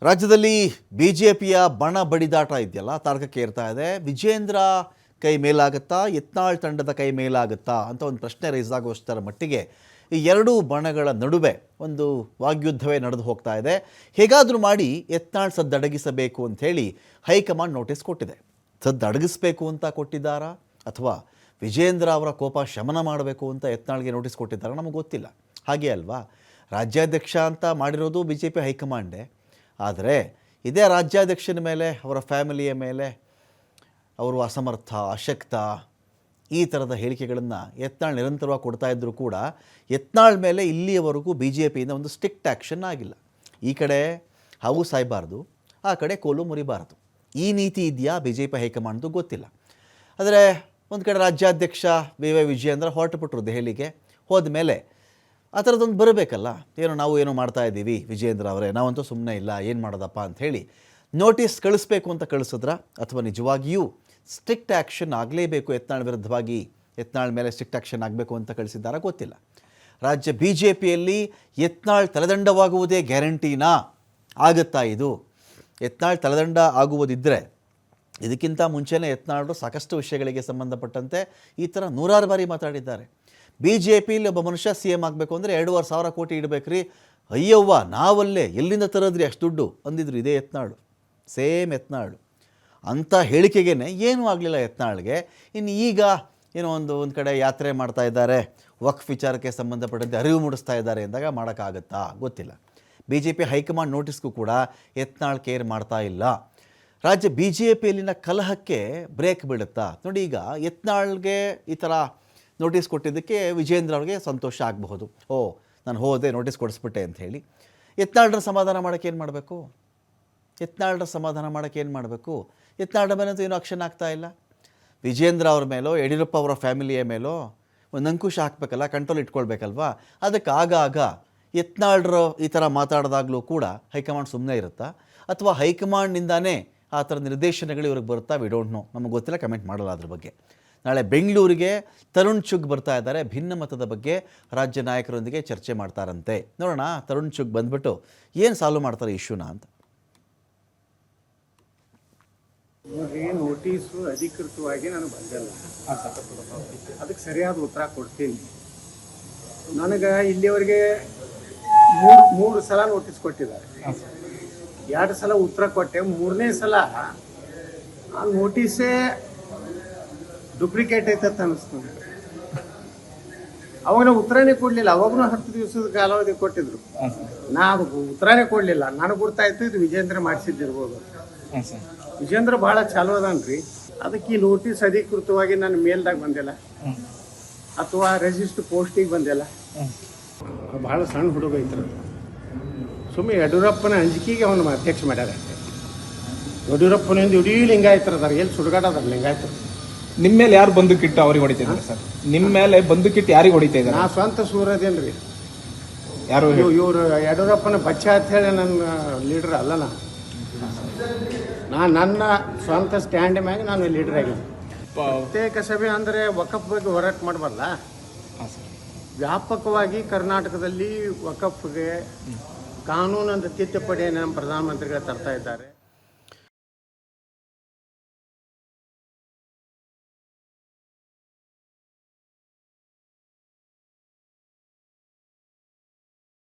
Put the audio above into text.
ರಾಜ್ಯದಲ್ಲಿ ಬಿಜೆಪಿಯ ಬಣ ಬಡಿದಾಟ ಇದೆಯಲ್ಲ ತಾರಕಕ್ಕೆ ಏರ್ತಾ ಇದೆ. ವಿಜೇಂದ್ರ ಕೈ ಮೇಲಾಗುತ್ತಾ, ಯತ್ನಾಳ್ ತಂಡದ ಕೈ ಮೇಲಾಗುತ್ತಾ ಅಂತ ಒಂದು ಪ್ರಶ್ನೆ ರೈಸ್ ಆಗುವಷ್ಟರ ಮಟ್ಟಿಗೆ ಈ ಎರಡೂ ಬಣಗಳ ನಡುವೆ ಒಂದು ವಾಗ್ಯುದ್ಧವೇ ನಡೆದು ಹೋಗ್ತಾ ಇದೆ. ಹೇಗಾದರೂ ಮಾಡಿ ಯತ್ನಾಳ್ ಸದ್ದಡಗಿಸಬೇಕು ಅಂಥೇಳಿ ಹೈಕಮಾಂಡ್ ನೋಟಿಸ್ ಕೊಟ್ಟಿದೆ. ಸದ್ದಡಗಿಸಬೇಕು ಅಂತ ಕೊಟ್ಟಿದ್ದಾರಾ ಅಥವಾ ವಿಜೇಂದ್ರ ಅವರ ಕೋಪ ಶಮನ ಮಾಡಬೇಕು ಅಂತ ಯತ್ನಾಳ್ಗೆ ನೋಟಿಸ್ ಕೊಟ್ಟಿದ್ದಾರಾ ನಮಗೆ ಗೊತ್ತಿಲ್ಲ. ಹಾಗೆ ಅಲ್ವಾ, ರಾಜ್ಯಾಧ್ಯಕ್ಷ ಅಂತ ಮಾಡಿರೋದು ಬಿ ಜೆ ಪಿ ಹೈಕಮಾಂಡೇ. ಆದರೆ ಇದೇ ರಾಜ್ಯಾಧ್ಯಕ್ಷನ ಮೇಲೆ, ಅವರ ಫ್ಯಾಮಿಲಿಯ ಮೇಲೆ ಅವರು ಅಸಮರ್ಥ, ಅಶಕ್ತ ಈ ಥರದ ಹೇಳಿಕೆಗಳನ್ನು ಯತ್ನಾಳ್ ನಿರಂತರವಾಗಿ ಕೊಡ್ತಾ ಇದ್ದರೂ ಕೂಡ ಯತ್ನಾಳ್ ಮೇಲೆ ಇಲ್ಲಿಯವರೆಗೂ ಬಿ ಜೆ ಪಿಯಿಂದ ಒಂದು ಸ್ಟ್ರಿಕ್ಟ್ ಆ್ಯಕ್ಷನ್ ಆಗಿಲ್ಲ. ಈ ಕಡೆ ಹಾವು ಸಾಯಬಾರ್ದು, ಆ ಕಡೆ ಕೋಲು ಮುರಿಬಾರ್ದು, ಈ ನೀತಿ ಇದೆಯಾ ಬಿ ಜೆ ಪಿ ಹೈಕಮಾಂಡ್ದು ಗೊತ್ತಿಲ್ಲ. ಆದರೆ ಒಂದು ಕಡೆ ರಾಜ್ಯಾಧ್ಯಕ್ಷ ವಿ ವಿಜಯೇಂದ್ರ ಹೊರಟುಬಿಟ್ರು ದೆಹಲಿಗೆ. ಹೋದ ಮೇಲೆ ಆ ಥರದ್ದೊಂದು ಬರಬೇಕಲ್ಲ, ನಾವು ಏನೋ ಮಾಡ್ತಾ ಇದ್ದೀವಿ ವಿಜಯೇಂದ್ರ ಅವರೇ, ನಾವಂತೂ ಸುಮ್ಮನೆ ಇಲ್ಲ, ಏನು ಮಾಡೋದಪ್ಪ ಅಂಥೇಳಿ ನೋಟಿಸ್ ಕಳಿಸ್ಬೇಕು ಅಂತ ಕಳಿಸಿದ್ರ ಅಥವಾ ನಿಜವಾಗಿಯೂ ಸ್ಟ್ರಿಕ್ಟ್ ಆ್ಯಕ್ಷನ್ ಆಗಲೇಬೇಕು ಯತ್ನಾಳ್ ವಿರುದ್ಧವಾಗಿ, ಯತ್ನಾಳ್ ಮೇಲೆ ಸ್ಟ್ರಿಕ್ಟ್ ಆ್ಯಕ್ಷನ್ ಆಗಬೇಕು ಅಂತ ಕಳಿಸಿದ್ದಾರಾ ಗೊತ್ತಿಲ್ಲ. ರಾಜ್ಯ ಬಿ ಜೆ ಪಿಯಲ್ಲಿ ಯತ್ನಾಳ್ ತಲೆದಂಡವಾಗುವುದೇ ಗ್ಯಾರಂಟಿನಾ? ಆಗುತ್ತಾ ಇದು? ಯತ್ನಾಳ್ ತಲೆದಂಡ ಆಗುವುದಿದ್ದರೆ ಇದಕ್ಕಿಂತ ಮುಂಚೆನೇ ಯತ್ನಾಳರು ಸಾಕಷ್ಟು ವಿಷಯಗಳಿಗೆ ಸಂಬಂಧಪಟ್ಟಂತೆ ಈ ಥರ ನೂರಾರು ಬಾರಿ ಮಾತಾಡಿದ್ದಾರೆ. ಬಿ ಜೆ ಪಿಲಿ ಒಬ್ಬ ಮನುಷ್ಯ ಸಿ ಎಮ್ ಆಗಬೇಕು ಅಂದರೆ 2,500 ಕೋಟಿ ಇಡಬೇಕ್ರಿ, ಅಯ್ಯವ್ವ ನಾವಲ್ಲೇ ಎಲ್ಲಿಂದ ತರೋದ್ರಿ ಅಷ್ಟು ದುಡ್ಡು ಅಂದಿದ್ರು ಇದೇ ಯತ್ನಾಳು, ಸೇಮ್ ಯತ್ನಾಳು. ಅಂಥ ಹೇಳಿಕೆಗೇ ಏನೂ ಆಗಲಿಲ್ಲ ಯತ್ನಾಳ್ಗೆ. ಇನ್ನು ಈಗ ಏನೋ ಒಂದು ಕಡೆ ಯಾತ್ರೆ ಮಾಡ್ತಾ ಇದ್ದಾರೆ, ವಕ್ಫ್ ವಿಚಾರಕ್ಕೆ ಸಂಬಂಧಪಟ್ಟಂತೆ ಅರಿವು ಮೂಡಿಸ್ತಾ ಇದ್ದಾರೆ ಎಂದಾಗ ಮಾಡೋಕ್ಕಾಗತ್ತಾ ಗೊತ್ತಿಲ್ಲ. ಬಿ ಜೆ ಪಿ ಹೈಕಮಾಂಡ್ ನೋಟಿಸ್ಗೂ ಕೂಡ ಯತ್ನಾಳ್ ಕೇರ್ ಮಾಡ್ತಾ ಇಲ್ಲ. ರಾಜ್ಯ ಬಿ ಜೆ ಪಿಯಲ್ಲಿನ ಕಲಹಕ್ಕೆ ಬ್ರೇಕ್ ಬೀಳುತ್ತಾ ನೋಡಿ. ಈಗ ಯತ್ನಾಳ್ಗೆ ಈ ಥರ ನೋಟಿಸ್ ಕೊಟ್ಟಿದ್ದಕ್ಕೆ ವಿಜೇಂದ್ರ ಅವ್ರಿಗೆ ಸಂತೋಷ ಆಗಬಹುದು, ಓ ನಾನು ಹೋದೆ ನೋಟಿಸ್ ಕೊಡಿಸ್ಬಿಟ್ಟೆ ಅಂಥೇಳಿ. ಯತ್ನಾಳ್ರ ಸಮಾಧಾನ ಮಾಡೋಕ್ಕೆ ಏನು ಮಾಡಬೇಕು? ಯತ್ನಾಳ್ರ ಸಮಾಧಾನ ಮಾಡೋಕ್ಕೆ ಏನು ಮಾಡಬೇಕು? ಯತ್ನಾಳ್ರ ಮೇಲಂತೂ ಏನೂ ಆಕ್ಷನ್ ಆಗ್ತಾ ಇಲ್ಲ. ವಿಜೇಂದ್ರ ಅವ್ರ ಮೇಲೋ ಯಡಿಯೂರಪ್ಪ ಅವರ ಫ್ಯಾಮಿಲಿಯ ಮೇಲೋ ಒಂದು ಅಂಕುಶ ಹಾಕಬೇಕಲ್ಲ, ಕಂಟ್ರೋಲ್ ಇಟ್ಕೊಳ್ಬೇಕಲ್ವಾ. ಅದಕ್ಕೆ ಆಗಾಗ ಯತ್ನಾಳ್ರು ಈ ಥರ ಮಾತಾಡಿದಾಗಲೂ ಕೂಡ ಹೈಕಮಾಂಡ್ ಸುಮ್ಮನೆ ಇರುತ್ತಾ ಅಥವಾ ಹೈಕಮಾಂಡ್ನಿಂದಾನೇ ಆ ಥರ ನಿರ್ದೇಶನಗಳು ಇವ್ರಿಗೆ ಬರುತ್ತಾ? ವಿ ಡೋಂಟ್ ನೋ, ನಮಗೆ ಗೊತ್ತಿಲ್ಲ, ಕಮೆಂಟ್ ಮಾಡಲ್ಲ ಅದ್ರ ಬಗ್ಗೆ. ನಾಳೆ ಬೆಂಗಳೂರಿಗೆ ತರುಣ್ ಚುಗ್ ಬರ್ತಾ ಇದ್ದಾರೆ. ಭಿನ್ನಮತದ ಬಗ್ಗೆ ರಾಜ್ಯ ನಾಯಕರೊಂದಿಗೆ ಚರ್ಚೆ ಮಾಡ್ತಾರಂತೆ. ನೋಡೋಣ ತರುಣ್ ಚುಗ್ ಬಂದ್ಬಿಟ್ಟು ಏನು ಸಾಲ್ವ್ ಮಾಡ್ತಾರೆ ಇಶ್ಯೂನ ಅಂತ. ನೋಡ್ರಿ, ನೋಟಿಸು ಅಧಿಕೃತವಾಗಿ ನಾನು ಬಂದಿಲ್ಲ, ಅದಕ್ಕೆ ಸರಿಯಾದ ಉತ್ತರ ಕೊಡ್ತೀನಿ. ನನಗೆ ಇಲ್ಲಿವರೆಗೆ ಮೂರು ಸಲ ನೋಟಿಸ್ ಕೊಟ್ಟಿದ್ದಾರೆ. 2 ಸಲ ಉತ್ತರ ಕೊಟ್ಟೆ. 3ನೇ ಸಲ ಆ ನೋಟಿಸೇ ಡುಪ್ಲಿಕೇಟ್ ಐತಂತ ಅನ್ನಿಸ್ತು. ಅವಾಗ ನಾವು ಉತ್ತರನೇ ಕೊಡಲಿಲ್ಲ. ಅವಾಗೂ 10 ದಿವಸದ ಕಾಲಾವಧಿ ಕೊಟ್ಟಿದ್ರು. ನಾ ಉತ್ತರನೇ ಕೊಡಲಿಲ್ಲ. ನನಗೆ ಗೊತ್ತಾಯ್ತು ಇದು ವಿಜೇಂದ್ರ ಮಾಡಿಸಿದ್ದಿರ್ಬೋದು. ವಿಜೇಂದ್ರ ಭಾಳ ಚಾಲು ಅದಾನ್ರಿ. ಅದಕ್ಕೆ ಈ ನೋಟಿಸ್ ಅಧಿಕೃತವಾಗಿ ನನ್ನ ಮೇಲ್ದಾಗ ಬಂದಿಲ್ಲ ಅಥವಾ ರಿಜಿಸ್ಟರ್ ಪೋಸ್ಟಿಗೆ ಬಂದಿಲ್ಲ. ಭಾಳ ಸಣ್ಣ ಹುಡುಗ ಐತ್ರ. ಸುಮ್ಮನೆ ಯಡಿಯೂರಪ್ಪನ ಅಂಜಿಕೆಗೆ ಅವನು ಅಧ್ಯಕ್ಷ ಮಾಡ್ಯಾರ. ಯಡಿಯೂರಪ್ಪನಿಂದ ಇಡೀ ಲಿಂಗಾಯತರದಾರ, ಎಲ್ಲಿ ಸುಡುಗಾಡದಾರ ಲಿಂಗಾಯತರು. ನಿಮ್ಮ ಮೇಲೆ ಯಾರು ಬಂದೂಕಿಟ್ಟು ಅವ್ರಿಗೆ ಹೊಡಿತಾ ಇದ್ದಾರೆ ಸರ್? ನಿಮ್ಮ ಮೇಲೆ ಬಂದೂಕಿಟ್ಟು ಯಾರಿಗೆ ಹೊಡಿತಾ ಇದ್ದಾರೆ? ನಾ ಸ್ವಂತ ಸೂರದೇನ್ರಿ. ಯಾರು ಇವರು ಯಡಿಯೂರಪ್ಪನ ಬಚ್ಚ ಅಂತ ಹೇಳಿ ನನ್ನ ಲೀಡರ್ ಅಲ್ಲ. ನನ್ನ ಸ್ವಂತ ಸ್ಟ್ಯಾಂಡ್ ಮ್ಯಾಗ ನಾನು ಲೀಡರ್ ಆಗಿದ್ದೆ. ಪ್ರತ್ಯೇಕ ಸಭೆ ಅಂದರೆ ವಕಫ್ ಬಗ್ಗೆ ಹೋರಾಟ ಮಾಡಬಲ್ಲ. ವ್ಯಾಪಕವಾಗಿ ಕರ್ನಾಟಕದಲ್ಲಿ ವಕಫ್ಗೆ ಕಾನೂನಂತ ತಿದ್ದುಪಡಿಯನ್ನು ನಮ್ಮ ಪ್ರಧಾನಮಂತ್ರಿಗಳು ತರ್ತಾ ಇದ್ದಾರೆ.